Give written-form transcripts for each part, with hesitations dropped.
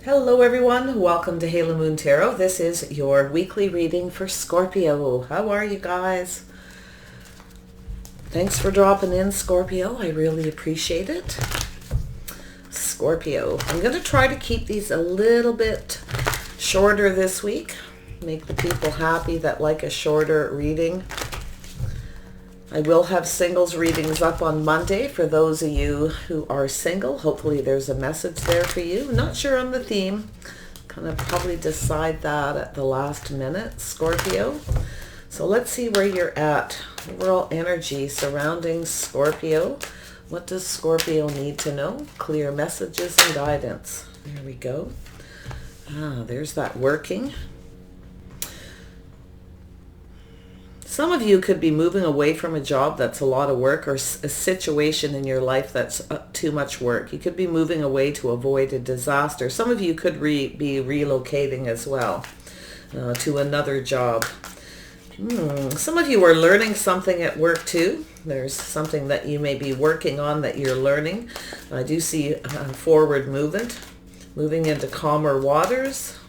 Hello everyone, welcome to Halo Moon Tarot. This is your weekly reading for Scorpio. How are you guys? Thanks for dropping in, Scorpio. I really appreciate it. Scorpio, I'm going to try to keep these a little bit shorter this week. Make the people happy that like a shorter reading. I will have singles readings up on Monday for those of you who are single. Hopefully there's a message there for you. Not sure on the theme. Kind of probably decide that at the last minute, Scorpio. So let's see where you're at. Overall energy surrounding Scorpio. What does Scorpio need to know? Clear messages and guidance. There we go. There's that working. Some of you could be moving away from a job that's a lot of work, or a situation in your life that's too much work. You could be moving away to avoid a disaster. Some of you could be relocating as well to another job. Some of you are learning something at work too. There's something that you may be working on that you're learning. I do see forward movement, moving into calmer waters,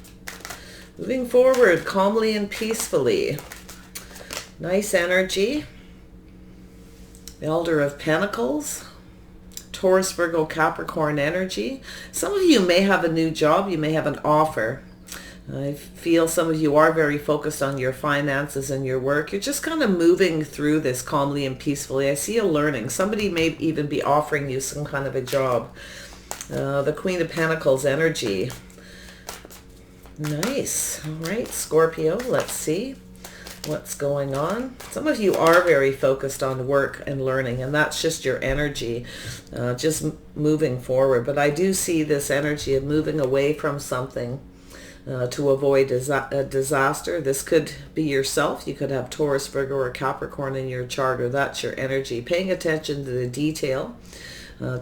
moving forward calmly and peacefully. Nice energy. Elder of Pentacles. Taurus, Virgo, Capricorn energy. Some of you may have a new job. You may have an offer. I feel some of you are very focused on your finances and your work. You're just kind of moving through this calmly and peacefully. I see a learning. Somebody may even be offering you some kind of a job. The Queen of Pentacles energy. Nice. All right, Scorpio, let's see what's going on. Some of you are very focused on work and learning, and that's just your energy, just moving forward. But I do see this energy of moving away from something to avoid a disaster. This could be yourself. You could have Taurus, Virgo, or Capricorn in your chart, or that's your energy. Paying attention to the detail,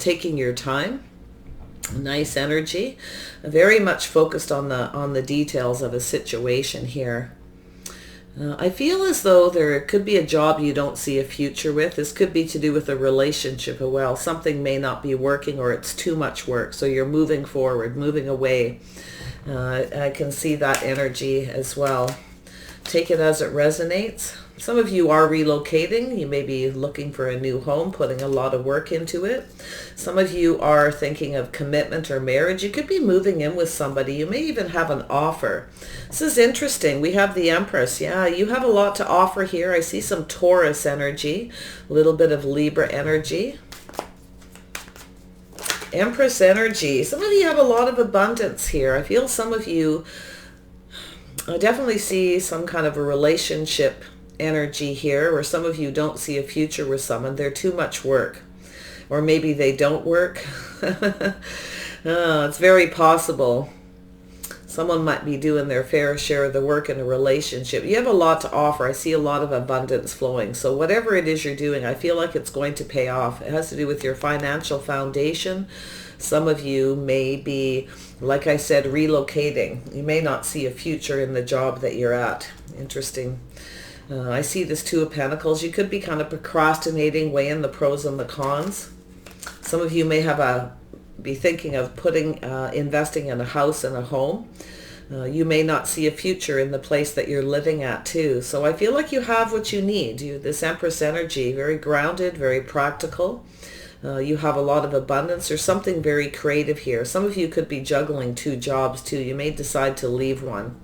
taking your time. Nice energy. Very much focused on the details of a situation here. I feel as though there could be a job you don't see a future with. This could be to do with a relationship as well. Something may not be working, or it's too much work. So you're moving forward, moving away. I can see that energy as well. Take it as it resonates. Some of you are relocating. You may be looking for a new home, putting a lot of work into it. Some of you are thinking of commitment or marriage. You could be moving in with somebody. You may even have an offer. This is interesting. We have the Empress. Yeah, you have a lot to offer here. I see some Taurus energy, a little bit of Libra energy. Empress energy. Some of you have a lot of abundance here. I feel some of you, I definitely see some kind of a relationship energy here, or some of you don't see a future with someone. They're too much work, or maybe they don't work. It's very possible. Someone might be doing their fair share of the work in a relationship. You have a lot to offer. I see a lot of abundance flowing. So whatever it is you're doing, I feel like it's going to pay off. It has to do with your financial foundation. Some of you may be, like I said, relocating. You may not see a future in the job that you're at. Interesting. I see this Two of Pentacles. You could be kind of procrastinating, weighing the pros and the cons. Some of you may have be thinking of investing in a house and a home. You may not see a future in the place that you're living at too. So I feel like you have what you need. This Empress energy, very grounded, very practical. You have a lot of abundance. There's something very creative here. Some of you could be juggling two jobs too. You may decide to leave one.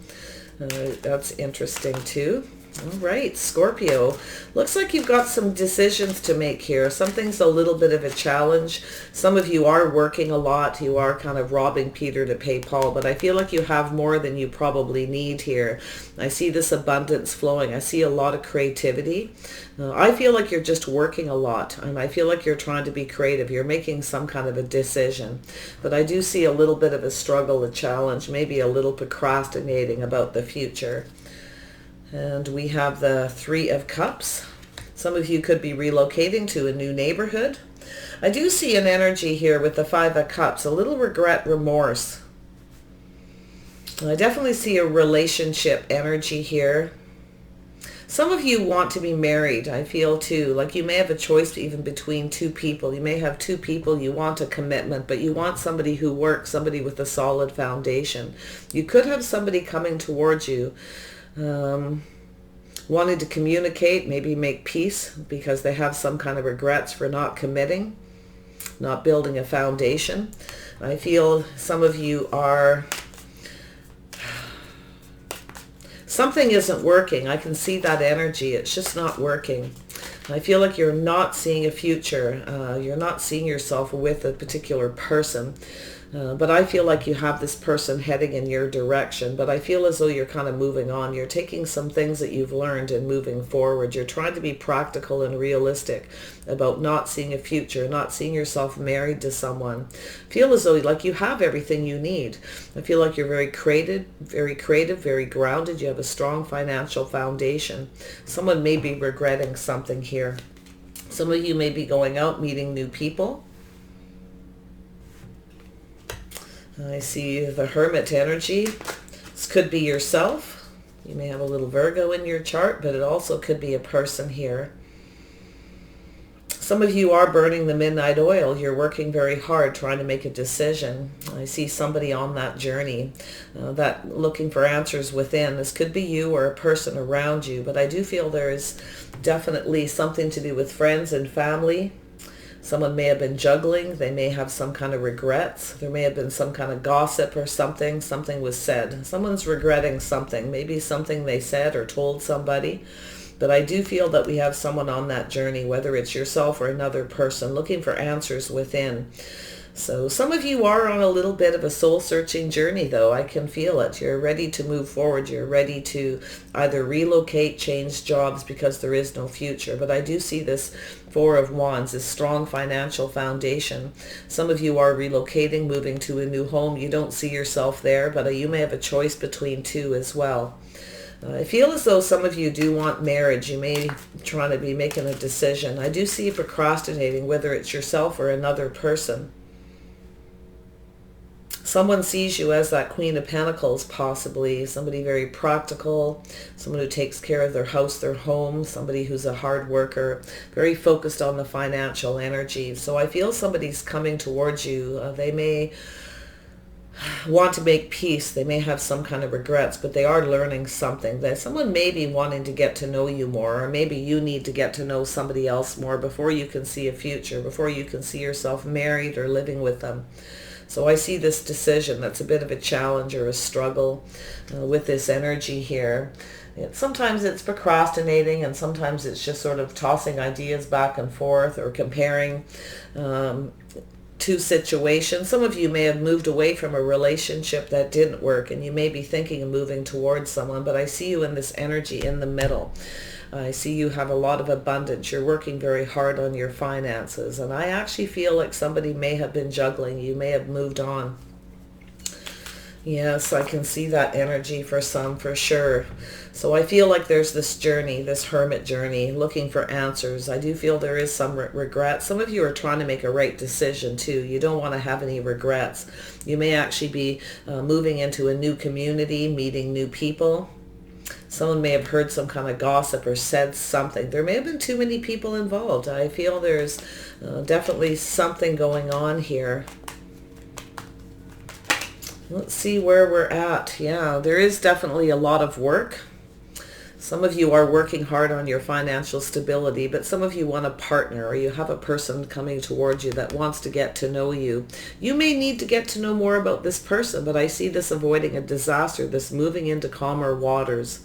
That's interesting too. All right, Scorpio. Looks like you've got some decisions to make here. Something's a little bit of a challenge. Some of you are working a lot. You are kind of robbing Peter to pay Paul, but I feel like you have more than you probably need here. I see this abundance flowing. I see a lot of creativity. I feel like you're just working a lot, and I feel like you're trying to be creative. You're making some kind of a decision, but I do see a little bit of a struggle, a challenge, maybe a little procrastinating about the future. And we have the Three of Cups. Some of you could be relocating to a new neighborhood. I do see an energy here with the Five of Cups, a little regret, remorse. I definitely see a relationship energy here. Some of you want to be married, I feel too. Like you may have a choice even between two people. You may have two people, you want a commitment, but you want somebody who works, somebody with a solid foundation. You could have somebody coming towards you, wanting to communicate, maybe make peace because they have some kind of regrets for not committing, not building a foundation. I feel some of you are... something isn't working. I can see that energy. It's just not working. I feel like you're not seeing a future. You're not seeing yourself with a particular person. But I feel like you have this person heading in your direction. But I feel as though you're kind of moving on. You're taking some things that you've learned and moving forward. You're trying to be practical and realistic about not seeing a future, not seeing yourself married to someone. Feel as though like you have everything you need. I feel like you're very creative, very grounded. You have a strong financial foundation. Someone may be regretting something here. Some of you may be going out, meeting new people. I see the Hermit energy. This could be yourself. You may have a little Virgo in your chart, but it also could be a person here. Some of you are burning the midnight oil. You're working very hard trying to make a decision. I see somebody on that journey, that looking for answers within. This could be you or a person around you, but I do feel there is definitely something to do with friends and family. Someone may have been juggling. They may have some kind of regrets. There may have been some kind of gossip or something. Something was said. Someone's regretting something. Maybe something they said or told somebody. But I do feel that we have someone on that journey, whether it's yourself or another person, looking for answers within. So some of you are on a little bit of a soul-searching journey, though. I can feel it. You're ready to move forward. You're ready to either relocate, change jobs because there is no future. But I do see this Four of Wands, this strong financial foundation. Some of you are relocating, moving to a new home. You don't see yourself there, but you may have a choice between two as well. I feel as though some of you do want marriage. You may try to be making a decision. I do see you procrastinating, whether it's yourself or another person. Someone sees you as that Queen of Pentacles, possibly. Somebody very practical, someone who takes care of their house, their home, somebody who's a hard worker, very focused on the financial energy. So I feel somebody's coming towards you. They may want to make peace. They may have some kind of regrets, but they are learning something. That someone may be wanting to get to know you more, or maybe you need to get to know somebody else more before you can see a future, before you can see yourself married or living with them. So I see this decision that's a bit of a challenge or a struggle with this energy here. Sometimes it's procrastinating, and sometimes it's just sort of tossing ideas back and forth or comparing two situations. Some of you may have moved away from a relationship that didn't work, and you may be thinking of moving towards someone, but I see you in this energy in the middle. I see you have a lot of abundance. You're working very hard on your finances. And I actually feel like somebody may have been juggling. You may have moved on. Yes, I can see that energy for some, for sure. So I feel like there's this journey, this hermit journey, looking for answers. I do feel there is some regret. Some of you are trying to make a right decision too. You don't want to have any regrets. You may actually be moving into a new community, meeting new people. Someone may have heard some kind of gossip or said something. There may have been too many people involved. I feel there's definitely something going on here. Let's see where we're at. Yeah, there is definitely a lot of work. Some of you are working hard on your financial stability, but some of you want a partner, or you have a person coming towards you that wants to get to know you. You may need to get to know more about this person, but I see this avoiding a disaster, this moving into calmer waters.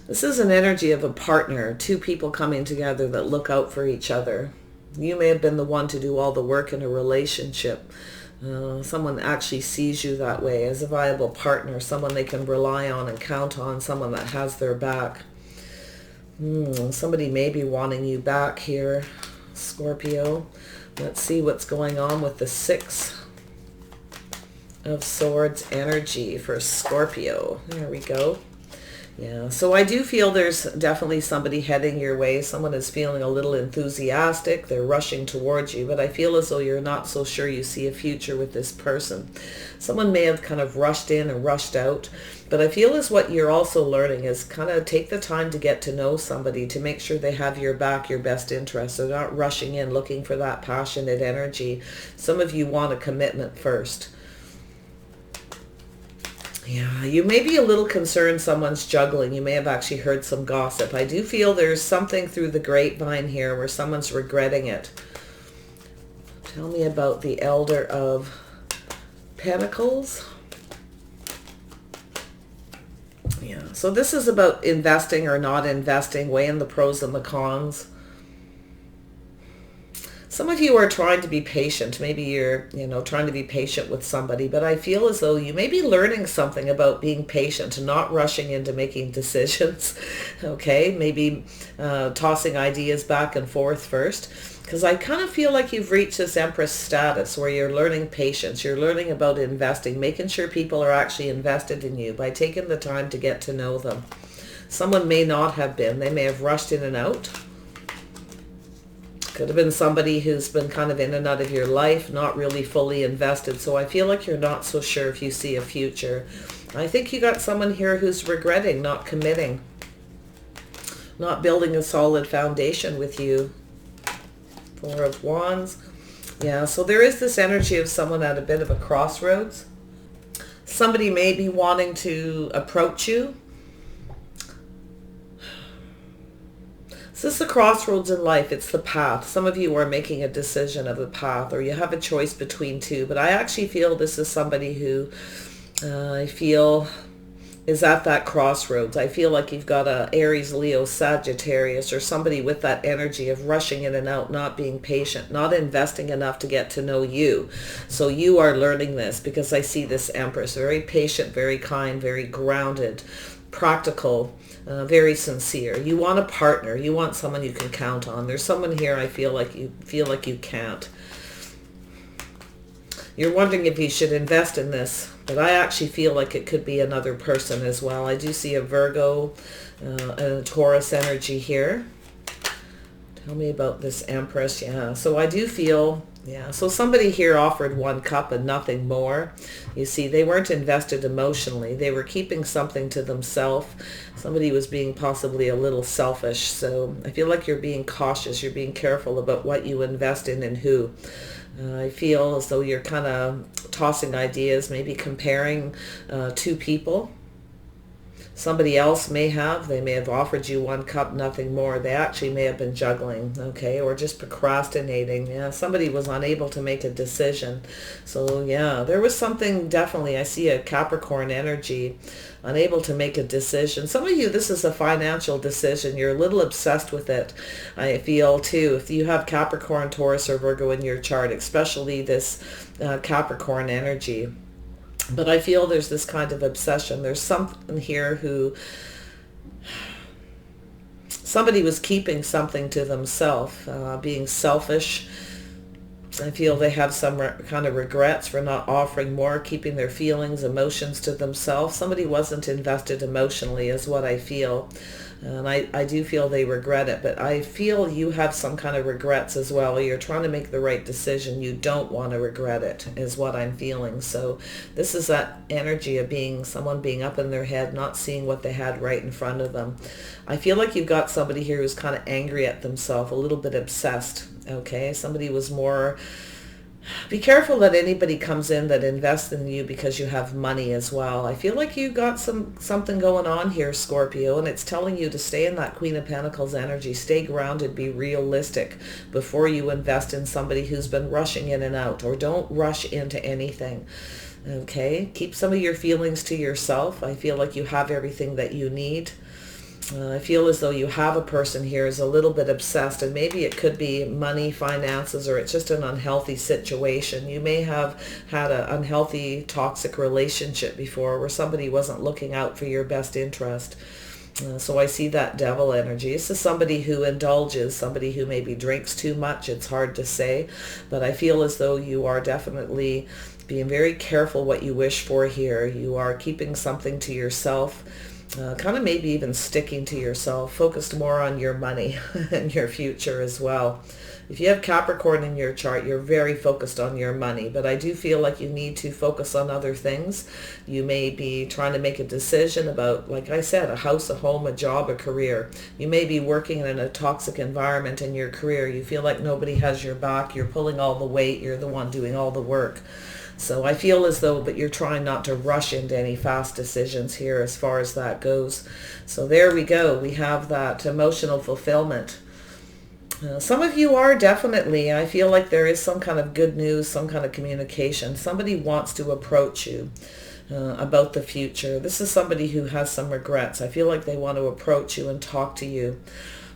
This is an energy of a partner, two people coming together that look out for each other. You may have been the one to do all the work in a relationship. Someone actually sees you that way as a viable partner, someone they can rely on and count on, someone that has their back. Somebody may be wanting you back here, Scorpio. Let's see what's going on with the Six of Swords energy for Scorpio. There we go. Yeah, so I do feel there's definitely somebody heading your way. Someone is feeling a little enthusiastic. They're rushing towards you, but I feel as though you're not so sure you see a future with this person. Someone may have kind of rushed in and rushed out, but I feel as what you're also learning is kind of take the time to get to know somebody, to make sure they have your back, your best interest. They're not rushing in looking for that passionate energy. Some of you want a commitment first. Yeah, you may be a little concerned someone's juggling. You may have actually heard some gossip. I do feel there's something through the grapevine here where someone's regretting it. Tell me about the Elder of Pentacles. Yeah, so this is about investing or not investing, weighing the pros and the cons. Some of you are trying to be patient. Maybe you're, trying to be patient with somebody, but I feel as though you may be learning something about being patient and not rushing into making decisions. Okay, maybe tossing ideas back and forth first, because I kind of feel like you've reached this Empress status where you're learning patience. You're learning about investing, making sure people are actually invested in you by taking the time to get to know them. Someone may not have been. They may have rushed in and out. Could have been somebody who's been kind of in and out of your life, not really fully invested. So I feel like you're not so sure if you see a future. I think you got someone here who's regretting not committing, not building a solid foundation with you. Four of Wands. Yeah, so there is this energy of someone at a bit of a crossroads. Somebody may be wanting to approach you. So this is the crossroads in life. It's the path. Some of you are making a decision of a path, or you have a choice between two. But I actually feel this is somebody who I feel is at that crossroads. I feel like you've got a Aries, Leo, Sagittarius, or somebody with that energy of rushing in and out, not being patient, not investing enough to get to know you. So you are learning this, because I see this Empress, very patient, very kind, very grounded, practical, very sincere. You want a partner. You want someone you can count on. There's someone here I feel like you can't. You're wondering if you should invest in this, but I actually feel like it could be another person as well. I do see a Virgo and a Taurus energy here. Tell me about this Empress. Yeah, so I do feel, so somebody here offered 1 cup and nothing more. You see, they weren't invested emotionally. They were keeping something to themselves. Somebody was being possibly a little selfish. So I feel like you're being cautious. You're being careful about what you invest in and who. I feel as though you're kind of tossing ideas, maybe comparing two people. Somebody else they may have offered you 1 cup, nothing more. They actually may have been juggling, okay, or just procrastinating. Yeah, somebody was unable to make a decision. So yeah, there was something definitely. I see a Capricorn energy, unable to make a decision. Some of you, this is a financial decision. You're a little obsessed with it, I feel too. If you have Capricorn, Taurus, or Virgo in your chart, especially this Capricorn energy. But I feel there's this kind of obsession. There's something here who, somebody was keeping something to themselves, being selfish. I feel they have some kind of regrets for not offering more, keeping their feelings, emotions to themselves. Somebody wasn't invested emotionally is what I feel. And I do feel they regret it, but I feel you have some kind of regrets as well. You're trying to make the right decision. You don't want to regret it is what I'm feeling. So this is that energy of someone being up in their head, not seeing what they had right in front of them. I feel like you've got somebody here who's kind of angry at themselves, a little bit obsessed. Okay, somebody was more... Be careful that anybody comes in that invests in you because you have money as well. I feel like you got something going on here, Scorpio, and it's telling you to stay in that Queen of Pentacles energy. Stay grounded, be realistic before you invest in somebody who's been rushing in and out, or don't rush into anything. Okay, keep some of your feelings to yourself. I feel like you have everything that you need. I feel as though you have a person here who's a little bit obsessed, and maybe it could be money, finances, or it's just an unhealthy situation. You may have had an unhealthy, toxic relationship before where somebody wasn't looking out for your best interest. So I see that devil energy. This is somebody who indulges, somebody who maybe drinks too much. It's hard to say, but I feel as though you are definitely being very careful what you wish for here. You are keeping something to yourself. kind of maybe even sticking to yourself, focused more on your money and your future as well. If you have Capricorn in your chart, you're very focused on your money, but I do feel like you need to focus on other things. You may be trying to make a decision about, like I said, a house, a home, a job, a career. You may be working in a toxic environment in your career. You feel like nobody has your back. You're pulling all the weight. You're the one doing all the work. So I feel as though, but you're trying not to rush into any fast decisions here as far as that goes. So there we go. We have that emotional fulfillment. Some of you are definitely, I feel like there is some kind of good news, some kind of communication. Somebody wants to approach you about the future. This is somebody who has some regrets. I feel like they want to approach you and talk to you.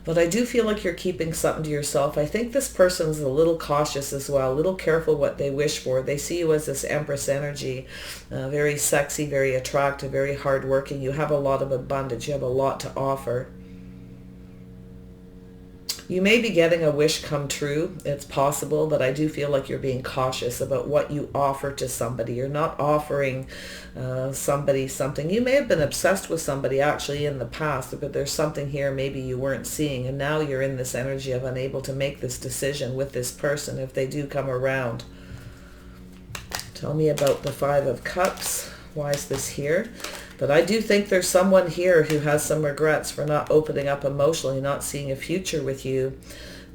But I do feel like you're keeping something to yourself. I think this person's a little cautious as well, a little careful what they wish for. They see you as this Empress energy, very sexy, very attractive, very hardworking. You have a lot of abundance. You have a lot to offer. You may be getting a wish come true. It's possible, but I do feel like you're being cautious about what you offer to somebody. You're not offering somebody something. You may have been obsessed with somebody actually in the past, but there's something here maybe you weren't seeing, and now you're in this energy of unable to make this decision with this person if they do come around. Tell me about the Five of Cups. Why is this here? But I do think there's someone here who has some regrets for not opening up emotionally, not seeing a future with you.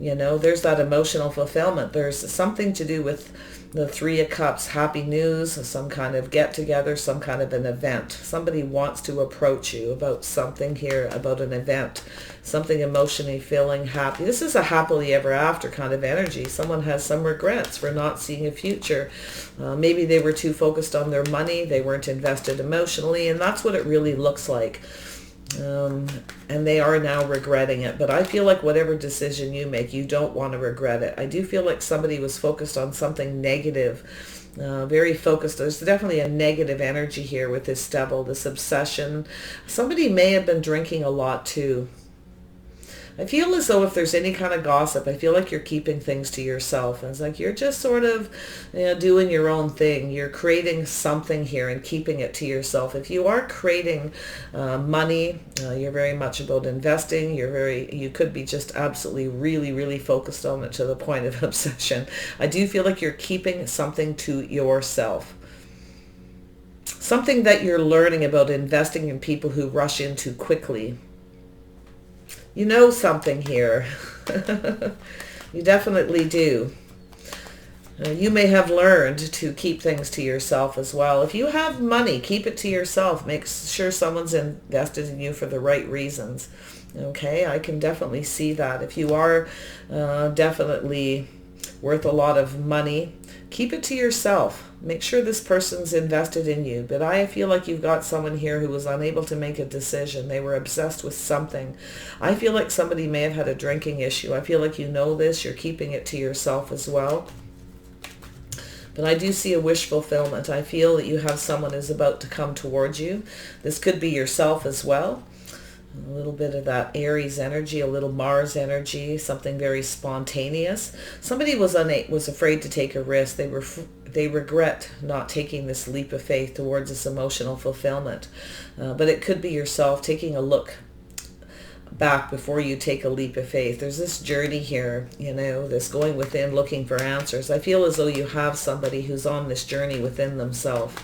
You know, there's that emotional fulfillment. There's something to do with the Three of Cups, happy news, some kind of get together, some kind of an event. Somebody wants to approach you about something here, about an event, something emotionally feeling happy. This is a happily ever after kind of energy. Someone has some regrets for not seeing a future. Maybe they were too focused on their money. They weren't invested emotionally, and that's what it really looks like. And they are now regretting it. But I feel like whatever decision you make, you don't want to regret it. I do feel like somebody was focused on something negative, very focused. There's definitely a negative energy here with this devil, this obsession. Somebody may have been drinking a lot too. I feel as though if there's any kind of gossip, I feel like you're keeping things to yourself. And it's like you're just sort of, doing your own thing. You're creating something here and keeping it to yourself. If you are creating money, you're very much about investing. You could be just absolutely really, really focused on it to the point of obsession. I do feel like you're keeping something to yourself. Something that you're learning about investing in people who rush in too quickly. You know something here. You definitely do. You may have learned to keep things to yourself as well. If you have money, keep it to yourself. Make sure someone's invested in you for the right reasons. Okay, I can definitely see that. If you are definitely worth a lot of money, keep it to yourself. Make sure this person's invested in you. But I feel like you've got someone here who was unable to make a decision. They were obsessed with something. I feel like somebody may have had a drinking issue. I feel like you know this. You're keeping it to yourself as well. But I do see a wish fulfillment. I feel that you have someone who's about to come towards you. This could be yourself as well. A little bit of that Aries energy, a little Mars energy, something very spontaneous. Somebody was afraid to take a risk. They regret not taking this leap of faith towards this emotional fulfillment. But it could be yourself taking a look back before you take a leap of faith. There's this journey here, this going within, looking for answers. I feel as though you have somebody who's on this journey within themselves.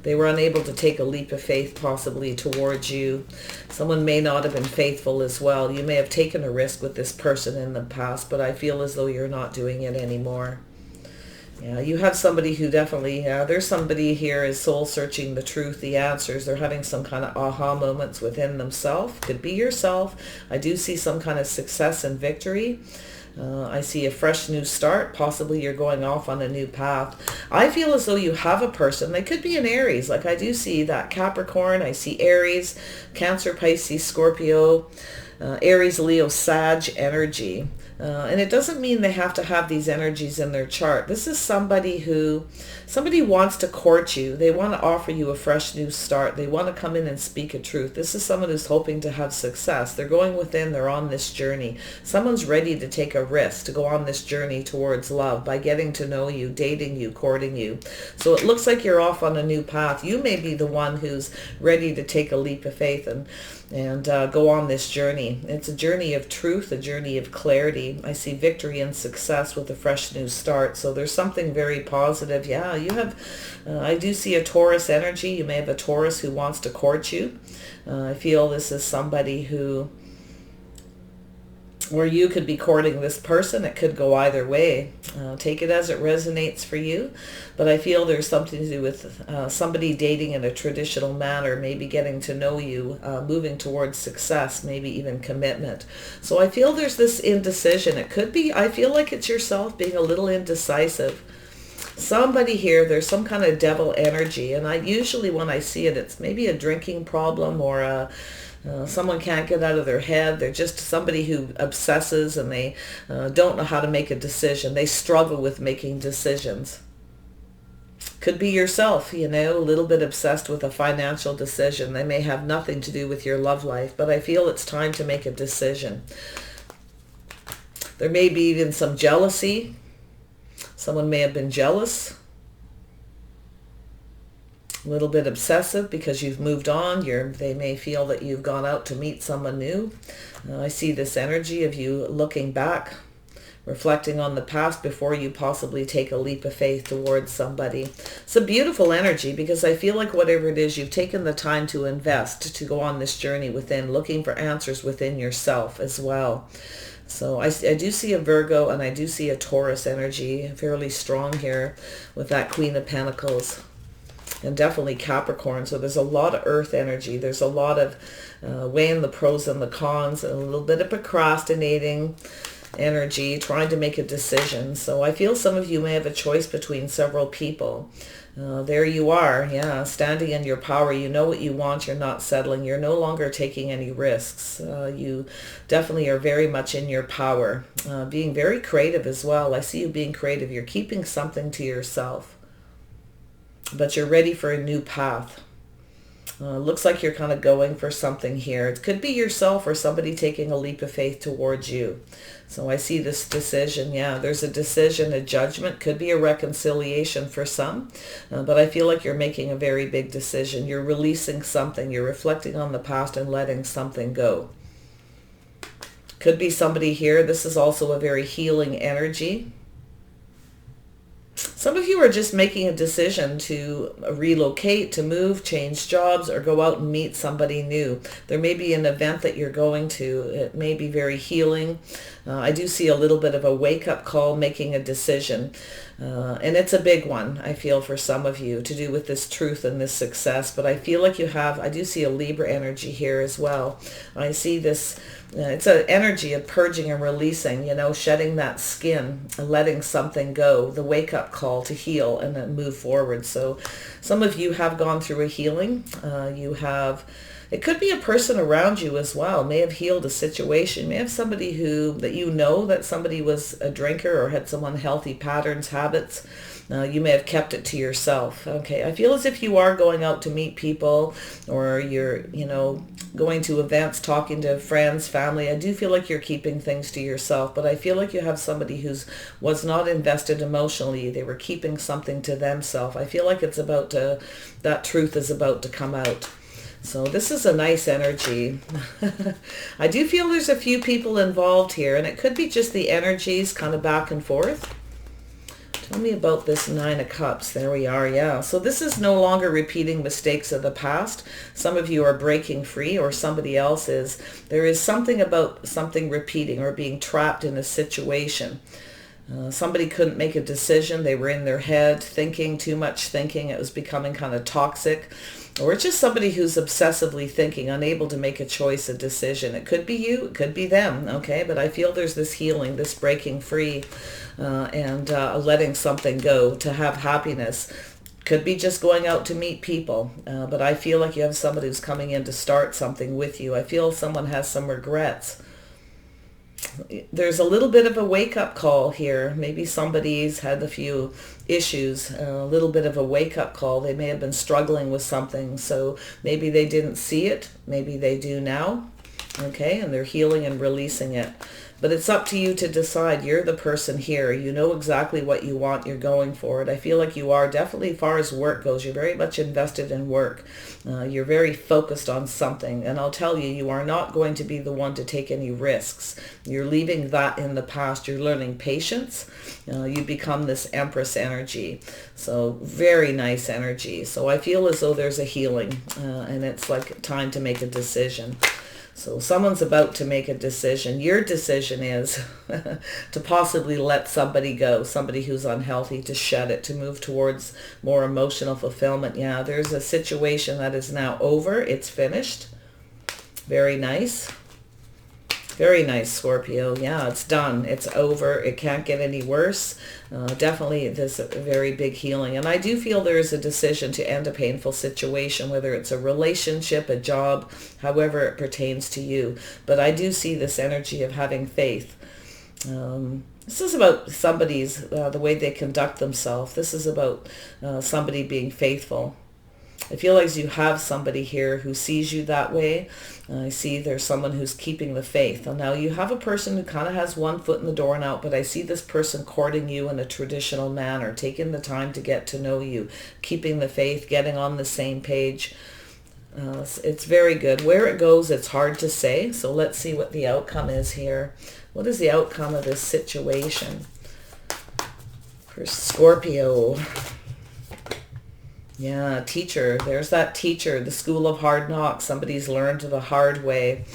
They were unable to take a leap of faith possibly towards you. Someone may not have been faithful as well. You may have taken a risk with this person in the past, but I feel as though you're not doing it anymore. Yeah, you have somebody who definitely, there's somebody here is soul searching the truth, the answers. They're having some kind of aha moments within themselves. Could be yourself. I do see some kind of success and victory. I see a fresh new start. Possibly you're going off on a new path. I feel as though you have a person. They could be an Aries. Like I do see that Capricorn. I see Aries, Cancer, Pisces, Scorpio, Aries, Leo, Sag energy. And it doesn't mean they have to have these energies in their chart. This is somebody wants to court you. They want to offer you a fresh new start. They want to come in and speak a truth. This is someone who's hoping to have success. They're going within. They're on this journey. Someone's ready to take a risk, to go on this journey towards love by getting to know you, dating you, courting you. So it looks like you're off on a new path. You may be the one who's ready to take a leap of faith and go on this journey. It's a journey of truth, a journey of clarity. I see victory and success with a fresh new start. So there's something very positive. Yeah, you have, I do see a Taurus energy. You may have a Taurus who wants to court you. I feel this is somebody where you could be courting this person. It could go either way. Take it as it resonates for you. But I feel there's something to do with somebody dating in a traditional manner, maybe getting to know you, moving towards success, maybe even commitment. So I feel there's this indecision. It could be, I feel like it's yourself being a little indecisive. Somebody here, there's some kind of devil energy. And I usually, when I see it, it's maybe a drinking problem or someone can't get out of their head. They're just somebody who obsesses and they don't know how to make a decision. They struggle with making decisions. Could be yourself, a little bit obsessed with a financial decision. They may have nothing to do with your love life, but I feel it's time to make a decision. There may be even some jealousy. Someone may have been jealous. A little bit obsessive because you've moved on. They may feel that you've gone out to meet someone new. I see this energy of you looking back, reflecting on the past before you possibly take a leap of faith towards somebody. It's a beautiful energy because I feel like whatever it is, you've taken the time to invest, to go on this journey within, looking for answers within yourself as well. So I do see a Virgo and I do see a Taurus energy, fairly strong here with that Queen of Pentacles. And definitely Capricorn. So there's a lot of earth energy. There's a lot of weighing the pros and the cons, a little bit of procrastinating energy, trying to make a decision. So I feel some of you may have a choice between several people. There you are, yeah, standing in your power. You know what you want. You're not settling. You're no longer taking any risks. You definitely are very much in your power. Being very creative as well. I see you being creative. You're keeping something to yourself. But you're ready for a new path. Looks like you're kind of going for something here. It could be yourself or somebody taking a leap of faith towards you. So I see this decision. Yeah, there's a decision, a judgment. Could be a reconciliation for some. But I feel like you're making a very big decision. You're releasing something. You're reflecting on the past and letting something go. Could be somebody here. This is also a very healing energy. Some of you are just making a decision to relocate, to move, change jobs, or go out and meet somebody new. There may be an event that you're going to. It may be very healing. I do see a little bit of a wake-up call, making a decision. And it's a big one, I feel, for some of you, to do with this truth and this success. But I feel like I do see a Libra energy here as well. I see this, it's an energy of purging and releasing, shedding that skin, letting something go, the wake-up call to heal and then move forward. So some of you have gone through a healing. It could be a person around you as well, may have healed a situation, may have somebody that somebody was a drinker or had some unhealthy patterns, habits. You may have kept it to yourself. Okay, I feel as if you are going out to meet people or you're, going to events, talking to friends, family. I do feel like you're keeping things to yourself, but I feel like you have somebody was not invested emotionally. They were keeping something to themselves. I feel like that truth is about to come out. So this is a nice energy. I do feel there's a few people involved here, and it could be just the energies kind of back and forth. Tell me about this Nine of Cups. There we are, yeah. So this is no longer repeating mistakes of the past. Some of you are breaking free, or somebody else is. There is something about something repeating or being trapped in a situation. Somebody couldn't make a decision. They were in their head, thinking too much thinking. It was becoming kind of toxic. Or it's just somebody who's obsessively thinking, unable to make a choice, a decision. It could be you, it could be them, okay? But I feel there's this healing, this breaking free, and letting something go to have happiness. Could be just going out to meet people, but I feel like you have somebody who's coming in to start something with you. I feel someone has some regrets. There's a little bit of a wake-up call here. Maybe somebody's had a few issues, a little bit of a wake-up call. They may have been struggling with something, so maybe they didn't see it. Maybe they do now, okay, and they're healing and releasing it. But it's up to you to decide. You're the person here. You know exactly what you want. You're going for it. I feel like you are definitely, as far as work goes, you're very much invested in work. You're very focused on something. And I'll tell you, you are not going to be the one to take any risks. You're leaving that in the past. You're learning patience. You become this Empress energy. So very nice energy. So I feel as though there's a healing and it's like time to make a decision. So someone's about to make a decision. Your decision is to possibly let somebody go, somebody who's unhealthy, to shed it, to move towards more emotional fulfillment. Yeah, there's a situation that is now over. It's finished. Very nice. Very nice, Scorpio. Yeah, it's done. It's over. It can't get any worse. Definitely this very big healing. And I do feel there is a decision to end a painful situation, whether it's a relationship, a job, however it pertains to you. But I do see this energy of having faith. This is about somebody's, the way they conduct themselves. This is about somebody being faithful. I feel like you have somebody here who sees you that way. I see there's someone who's keeping the faith. And now you have a person who kind of has one foot in the door and out, but I see this person courting you in a traditional manner, taking the time to get to know you, keeping the faith, getting on the same page. It's very good. Where it goes, it's hard to say. So let's see what the outcome is here. What is the outcome of this situation for Scorpio? Yeah, teacher. There's that teacher, the school of hard knocks. Somebody's learned the hard way.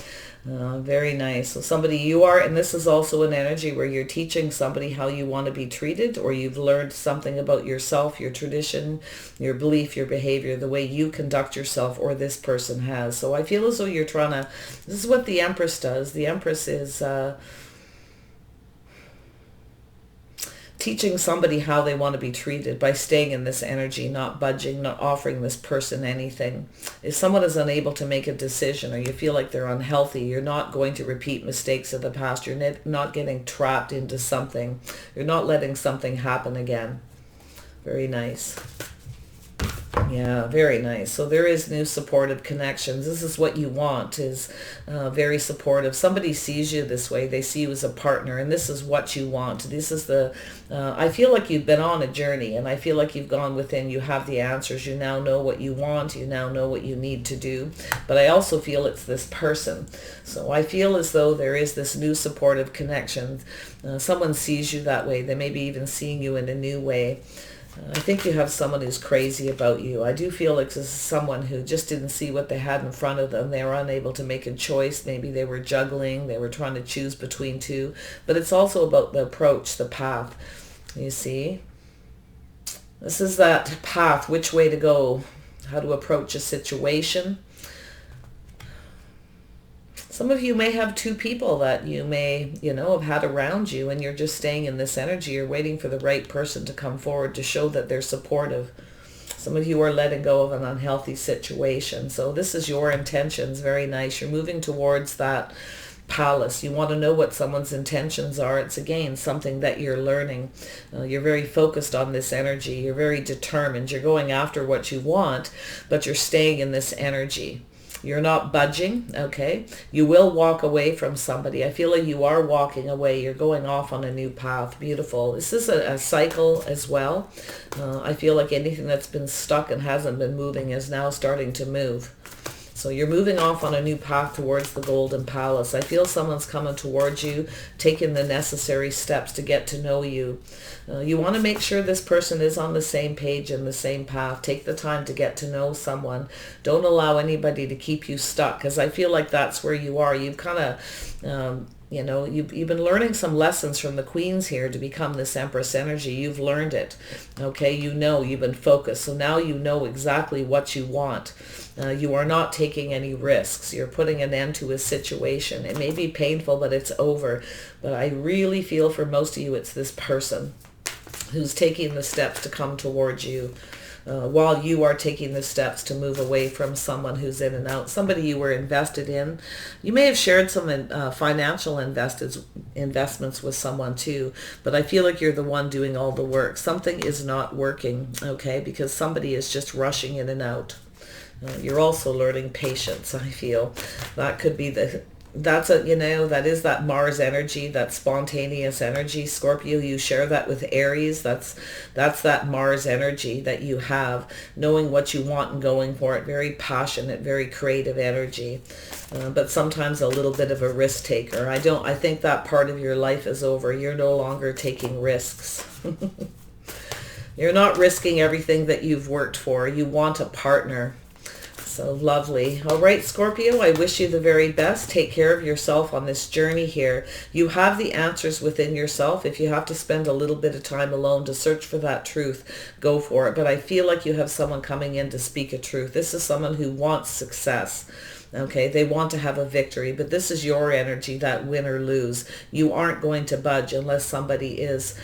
Very nice. So somebody you are, and this is also an energy where you're teaching somebody how you want to be treated, or you've learned something about yourself, your tradition, your belief, your behavior, the way you conduct yourself, or this person has. So I feel as though you're trying to, this is what the Empress does. The Empress is teaching somebody how they want to be treated by staying in this energy, not budging, not offering this person anything. If someone is unable to make a decision, or you feel like they're unhealthy, you're not going to repeat mistakes of the past. You're not getting trapped into something. You're not letting something happen again. Very nice. Yeah, very nice. So there is new supportive connections. This is what you want, is very supportive. Somebody sees you this way. They see you as a partner, and this is what you want. This is the, I feel like you've been on a journey, and I feel like you've gone within. You have the answers. You now know what you want. You now know what you need to do. But I also feel it's this person. So I feel as though there is this new supportive connection. Someone sees you that way. They may be even seeing you in a new way. I think you have someone who's crazy about you. I do feel like this is someone who just didn't see what they had in front of them. They were unable to make a choice. Maybe they were juggling. They were trying to choose between two. But it's also about the approach, the path. You see? This is that path, which way to go, how to approach a situation. Some of you may have two people that you may, have had around you, and you're just staying in this energy. You're waiting for the right person to come forward to show that they're supportive. Some of you are letting go of an unhealthy situation. So this is your intentions. Very nice. You're moving towards that palace. You want to know what someone's intentions are. It's, again, something that you're learning. You're very focused on this energy. You're very determined. You're going after what you want, but you're staying in this energy. You're not budging, okay? You will walk away from somebody. I feel like you are walking away. You're going off on a new path. Beautiful. This is a cycle as well. I feel like anything that's been stuck and hasn't been moving is now starting to move. So you're moving off on a new path towards the Golden Palace. I feel someone's coming towards you, taking the necessary steps to get to know you. You want to make sure this person is on the same page and the same path. Take the time to get to know someone. Don't allow anybody to keep you stuck, because I feel like that's where you are. You've kind of... you've been learning some lessons from the queens here to become this Empress energy. You've learned it. Okay, you've been focused. So now you know exactly what you want. You are not taking any risks. You're putting an end to a situation. It may be painful, but it's over. But I really feel for most of you, it's this person. who's taking the steps to come towards you, while you are taking the steps to move away from someone who's in and out, somebody you were invested in. You may have shared some financial investments with someone too, but I feel like you're the one doing all the work. Something is not working, okay, because somebody is just rushing in and out. You're also learning patience, I feel. That could be that is that Mars energy, that spontaneous energy. Scorpio, you share that with Aries. That's that Mars energy that you have, knowing what you want and going for it. Very passionate, very creative energy, but sometimes a little bit of a risk taker. I think that part of your life is over. You're no longer taking risks. You're not risking everything that you've worked for. You want a partner. So lovely. All right, Scorpio, I wish you the very best. Take care of yourself on this journey here. You have the answers within yourself. If you have to spend a little bit of time alone to search for that truth, go for it. But I feel like you have someone coming in to speak a truth. This is someone who wants success. Okay, they want to have a victory, but this is your energy, that win or lose. You aren't going to budge unless somebody is...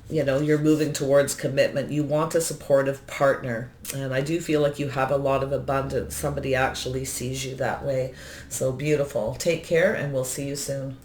you're moving towards commitment. You want a supportive partner. And I do feel like you have a lot of abundance. Somebody actually sees you that way. So beautiful. Take care, and we'll see you soon.